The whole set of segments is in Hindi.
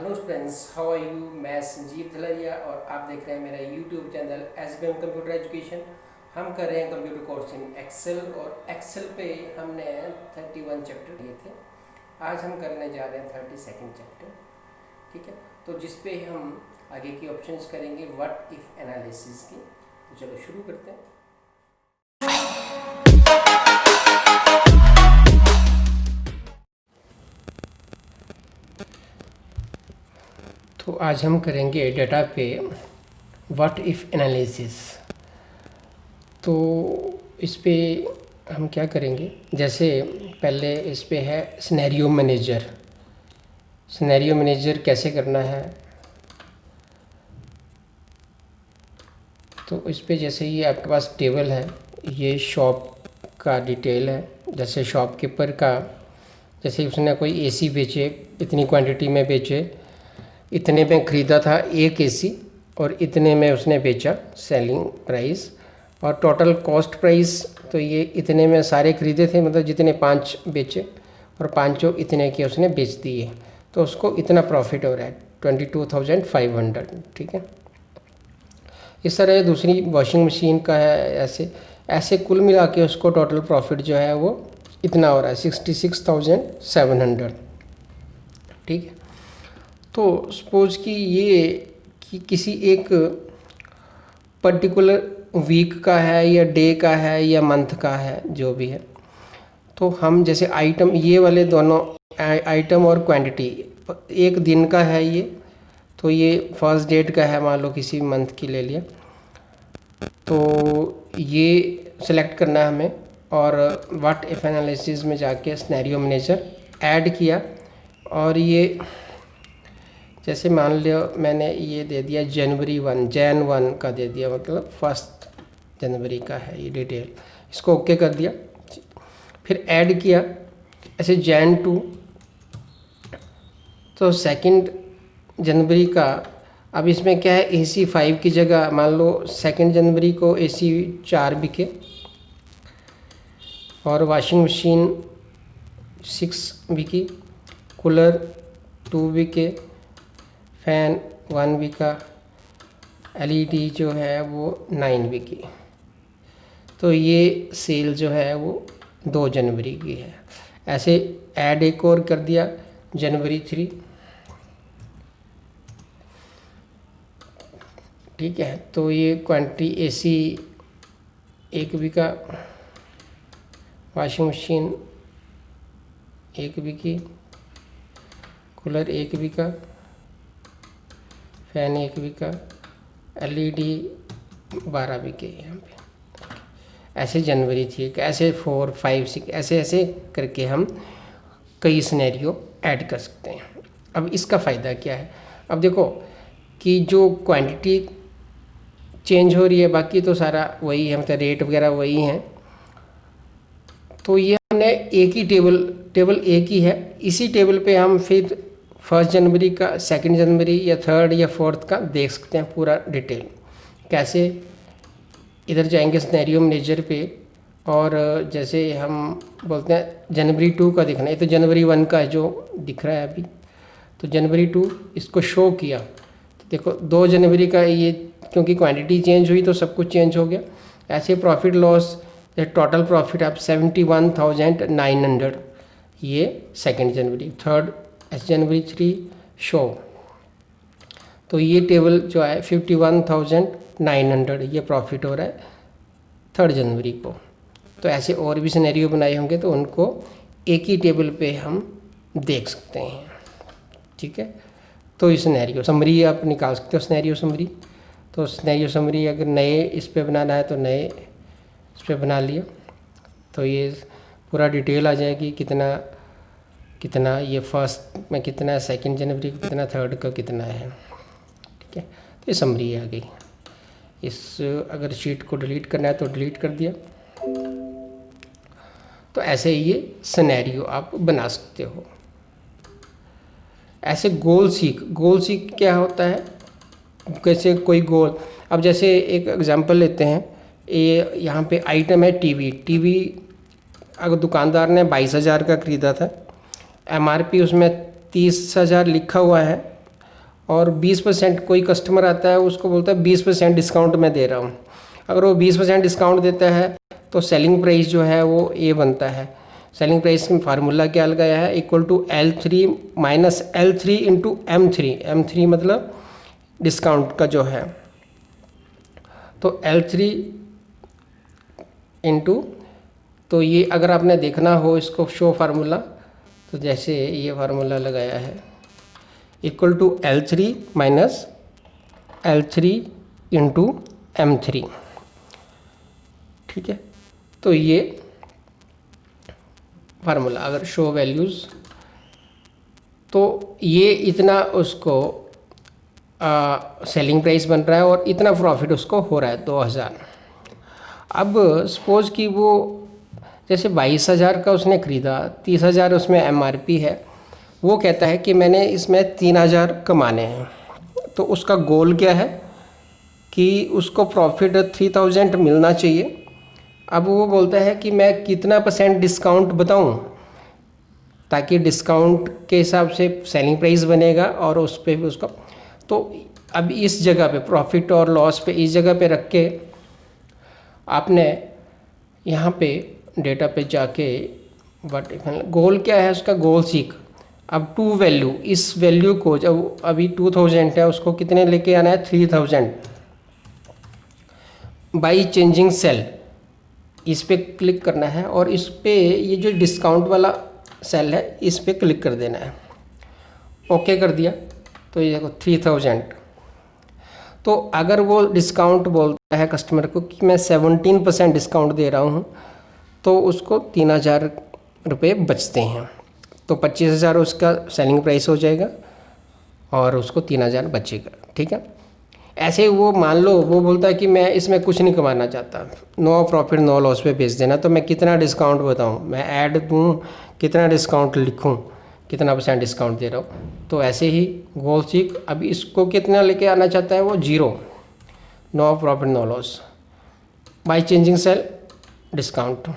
Hello friends, how are you. मैं संजीव धलरिया और आप देख रहे हैं मेरा YouTube channel SBM computer education. हम कर रहे हैं कंप्यूटर कोर्स इन एक्सेल और एक्सेल पे हमने 31 चैप्टर लिए थे। आज हम करने जा रहे हैं 32nd चैप्टर। ठीक है, तो जिस पे हम आगे की ऑप्शंस करेंगे व्हाट इफ एनालिसिस की। तो चलो शुरू करते हैं। तो आज हम करेंगे डाटा पे व्हाट इफ़ एनालिसिस। तो इस पे हम क्या करेंगे, जैसे पहले इस पे है सिनेरियो मैनेजर। सिनेरियो मैनेजर कैसे करना है, तो इस पे जैसे ये आपके पास टेबल है, ये शॉप का डिटेल है। जैसे शॉपकीपर का, जैसे उसने कोई एसी बेचे, इतनी क्वांटिटी में बेचे, इतने में ख़रीदा था एक एसी और इतने में उसने बेचा, सेलिंग प्राइस। और टोटल कॉस्ट प्राइस तो ये इतने में सारे ख़रीदे थे, मतलब जितने 5 बेचे और पाँचों इतने के उसने बेच दिए, तो उसको इतना प्रॉफिट हो रहा है 22,500। ठीक है, इस तरह दूसरी वॉशिंग मशीन का है। ऐसे ऐसे कुल मिला के उसको टोटल प्रॉफिट जो है वो इतना हो रहा है 66,700। ठीक है, तो सपोज कि ये कि किसी एक पर्टिकुलर वीक का है या डे का है या मंथ का है, जो भी है। तो हम जैसे आइटम, ये वाले दोनों आइटम और क्वांटिटी एक दिन का है ये, तो ये फर्स्ट डेट का है, मान लो किसी मंथ की ले लिया, तो ये सिलेक्ट करना है हमें। और व्हाट इफ एनालिसिस में जाके सिनेरियो मैनेजर ऐड किया, और ये जैसे मान लो मैंने ये दे दिया जनवरी 1, जैन 1 का दे दिया, मतलब 1 जनवरी का है ये डिटेल, इसको ओके कर दिया। फिर ऐड किया ऐसे जैन 2, तो 2 जनवरी का। अब इसमें क्या है, AC 5 की जगह मान लो 2 जनवरी को AC 4 बिके, और वॉशिंग मशीन 6 बिकी, कूलर 2 बिके, फ़ैन 1 बिका, LED जो है वो 9 बिकी। तो ये सेल जो है वो 2 जनवरी की है। ऐसे ऐड एक और कर दिया जनवरी 3। ठीक है, तो ये क्वांटिटी AC 1 बिका, वॉशिंग मशीन 1 बिकी, कूलर 1 बिका, फ़ैन 1 बिका, LED 12 बिके यहाँ पे। ऐसे जनवरी 3, ऐसे 4, 5, 6 ऐसे ऐसे करके हम कई सिनेरियो ऐड कर सकते हैं। अब इसका फ़ायदा क्या है, अब देखो कि जो क्वांटिटी चेंज हो रही है, बाकी तो सारा वही है, मतलब रेट वगैरह वही हैं। तो ये हमने एक ही टेबल एक ही है, इसी टेबल पे हम फिर 1 जनवरी का, 2 जनवरी या 3 या 4 का देख सकते हैं पूरा डिटेल। कैसे, इधर जाएंगे सिनेरियो मैनेजर पे, और जैसे हम बोलते हैं जनवरी 2 का दिखना है, तो जनवरी 1 का जो दिख रहा है अभी, तो जनवरी 2 इसको शो किया। तो देखो 2 जनवरी का ये, क्योंकि क्वांटिटी चेंज हुई तो सब कुछ चेंज हो गया। ऐसे प्रॉफिट लॉस, टोटल प्रॉफिट आप 71,900, ये 2 जनवरी। 3 जनवरी 3 शो, तो ये टेबल जो है 51,900 ये प्रॉफिट हो रहा है 3 जनवरी को। तो ऐसे और भी सिनेरियो बनाए होंगे, तो उनको एक ही टेबल पे हम देख सकते हैं। ठीक है, तो ये सिनेरियो समरी आप निकाल सकते हो, सिनेरियो समरी। तो सिनेरियो समरी अगर नए इस पे बनाना है तो नए इस पे बना लिया, तो ये पूरा डिटेल आ जाएगी, कितना कितना ये फर्स्ट में कितना है, 2 जनवरी को कितना, 3 को कितना है। ठीक है, तो ये समरी आ गई। इस अगर शीट को डिलीट करना है तो डिलीट कर दिया। तो ऐसे ये सिनेरियो आप बना सकते हो। ऐसे गोल सीक क्या होता है, कैसे कोई गोल, अब जैसे एक एग्जांपल लेते हैं, ये यहाँ पे आइटम है टीवी। अगर दुकानदार ने 22,000 का ख़रीदा था, MRP उसमें 30,000 लिखा हुआ है, और 20% कोई कस्टमर आता है उसको बोलता है 20% डिस्काउंट मैं दे रहा हूँ। अगर वो 20% डिस्काउंट देता है तो सेलिंग प्राइस जो है वो ए बनता है। सेलिंग प्राइस का फार्मूला क्या लगाया है, equal to L3 minus L3 into M3। M3 मतलब डिस्काउंट का जो है, तो L3 इंटू, तो ये अगर आपने देखना हो इसको शो फार्मूला, तो जैसे ये फार्मूला लगाया है equal to L3 minus L3 into M3, ठीक है। तो ये फार्मूला अगर शो वैल्यूज़, तो ये इतना उसको सेलिंग प्राइस बन रहा है और इतना प्रॉफिट उसको हो रहा है 2000। अब सपोज कि वो जैसे 22,000 का उसने ख़रीदा, 30,000 उसमें MRP है, वो कहता है कि मैंने इसमें 3,000 कमाने हैं। तो उसका गोल क्या है कि उसको प्रॉफिट 3,000 मिलना चाहिए। अब वो बोलता है कि मैं कितना % डिस्काउंट बताऊं ताकि डिस्काउंट के हिसाब से सेलिंग प्राइस बनेगा और उस पर भी उसका, तो अब इस जगह पे प्रॉफिट और लॉस पे इस जगह पे रख के आपने यहाँ पे डेटा पे जाके गोल क्या है उसका, गोल सीख। अब टू वैल्यू, इस वैल्यू को जब अभी 2000 है उसको कितने लेके आना है 3000 बाई चेंजिंग सेल, इस पर क्लिक करना है और इस पर ये जो डिस्काउंट वाला सेल है इस पर क्लिक कर देना है। ओके कर दिया तो ये देखो 3000। तो अगर वो डिस्काउंट बोलता है कस्टमर को कि मैं 17% डिस्काउंट दे रहा हूँ तो उसको 3,000 रुपये बचते हैं, तो 25,000 उसका सेलिंग प्राइस हो जाएगा और उसको 3,000 बचेगा, ठीक है। ऐसे वो मान लो वो बोलता है कि मैं इसमें कुछ नहीं कमाना चाहता, नो प्रॉफिट नो लॉस पे बेच देना, तो मैं कितना डिस्काउंट बताऊं, मैं ऐड दूं, कितना डिस्काउंट लिखूं, कितना % डिस्काउंट दे रहा हूं। तो ऐसे ही गोल सीख अब इसको कितना लेके आना चाहता है वो 0, no profit no loss by changing sale discount.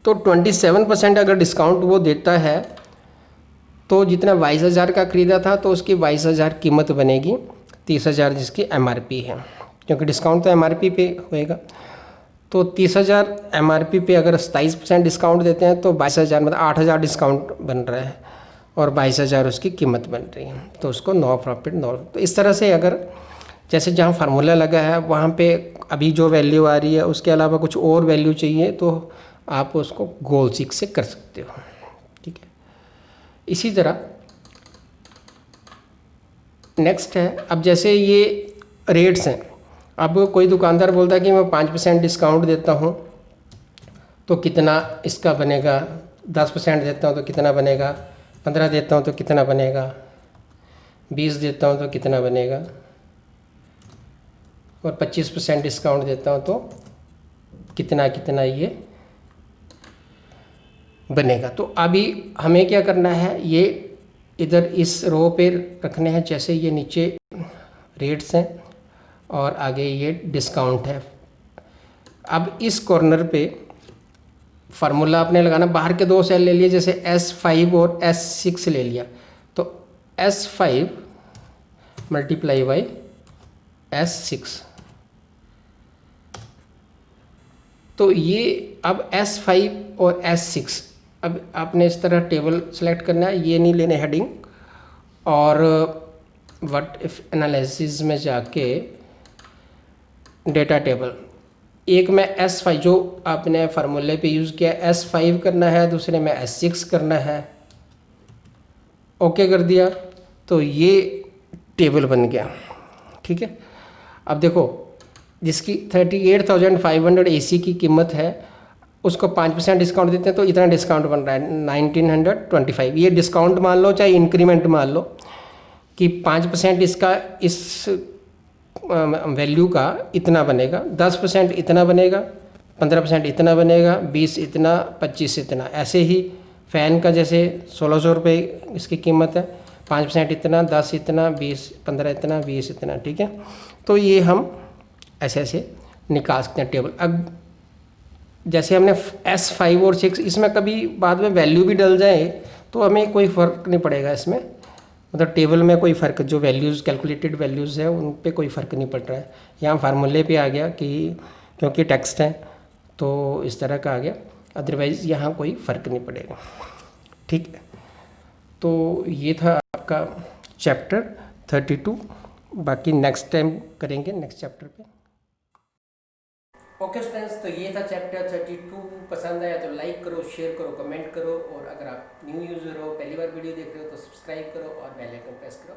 तो 27% अगर डिस्काउंट वो देता है तो जितना 22,000 का ख़रीदा था तो उसकी 22,000 कीमत बनेगी, 30,000 जिसकी MRP है, क्योंकि डिस्काउंट तो MRP पे होएगा। तो 30,000 MRP पे अगर 27% डिस्काउंट देते हैं तो 22,000 मतलब 8,000 डिस्काउंट बन रहा है और 22,000 उसकी कीमत बन रही है, तो उसको नो प्रॉफिट नो। तो इस तरह से अगर जैसे जहाँ फार्मूला लगा है वहाँ पे अभी जो वैल्यू आ रही है उसके अलावा कुछ और वैल्यू चाहिए तो आप उसको गोल सीख से कर सकते हो, ठीक है। इसी तरह नेक्स्ट है, अब जैसे ये रेट्स हैं, अब कोई दुकानदार बोलता है कि मैं 5% डिस्काउंट देता हूँ तो कितना इसका बनेगा, 10% देता हूँ तो कितना बनेगा, 15 देता हूँ तो कितना बनेगा, 20 देता हूँ तो कितना बनेगा, और 25% डिस्काउंट देता हूँ तो कितना कितना ये बनेगा। तो अभी हमें क्या करना है, ये इधर इस रो पे रखने हैं, जैसे ये नीचे रेट्स हैं और आगे ये डिस्काउंट है। अब इस कॉर्नर पे फार्मूला आपने लगाना, बाहर के 2 सेल ले लिए, जैसे S5 और S6 ले लिया, तो S5 मल्टीप्लाई बाई S6, तो ये अब S5 और S6, अब आपने इस तरह टेबल सेलेक्ट करना है, ये नहीं लेने हेडिंग, और व्हाट इफ एनालिसिस में जाके डेटा टेबल, एक में S5 जो आपने फार्मूले पे यूज़ किया S5 करना है, दूसरे में S6 करना है। ओके कर दिया तो ये टेबल बन गया, ठीक है। अब देखो जिसकी 38,500 AC की कीमत है उसको 5% डिस्काउंट देते हैं तो इतना डिस्काउंट बन रहा है 1925। ये डिस्काउंट मान लो चाहे इंक्रीमेंट मान लो कि 5% इसका इस वैल्यू का इतना बनेगा, 10% इतना बनेगा, 15% इतना बनेगा, 20 इतना, 25 इतना। ऐसे ही फ़ैन का जैसे 1,600 रुपये इसकी कीमत है, 5% इतना, 10 इतना, 20, 15 इतना, 20 इतना, ठीक है। तो ये हम ऐसे ऐसे निकाल सकते हैं टेबल। अब जैसे हमने S5 और 6, इसमें कभी बाद में वैल्यू भी डल जाए तो हमें कोई फ़र्क नहीं पड़ेगा इसमें, मतलब टेबल में कोई फ़र्क, जो वैल्यूज़ कैलकुलेटेड वैल्यूज़ है उन पे कोई फ़र्क नहीं पड़ रहा है। यहाँ फार्मूले पे आ गया कि क्योंकि टेक्स्ट है तो इस तरह का आ गया, अदरवाइज़ यहाँ कोई फ़र्क नहीं पड़ेगा। ठीक है, तो ये था आपका चैप्टर 32। बाकी नेक्स्ट टाइम करेंगे नेक्स्ट चैप्टर पे। ओके फ्रेंड्स, तो ये था चैप्टर 32। पसंद आया तो लाइक करो, शेयर करो, कमेंट करो, और अगर आप न्यू यूज़र हो, पहली बार वीडियो देख रहे हो तो सब्सक्राइब करो और बेल आइकन प्रेस करो।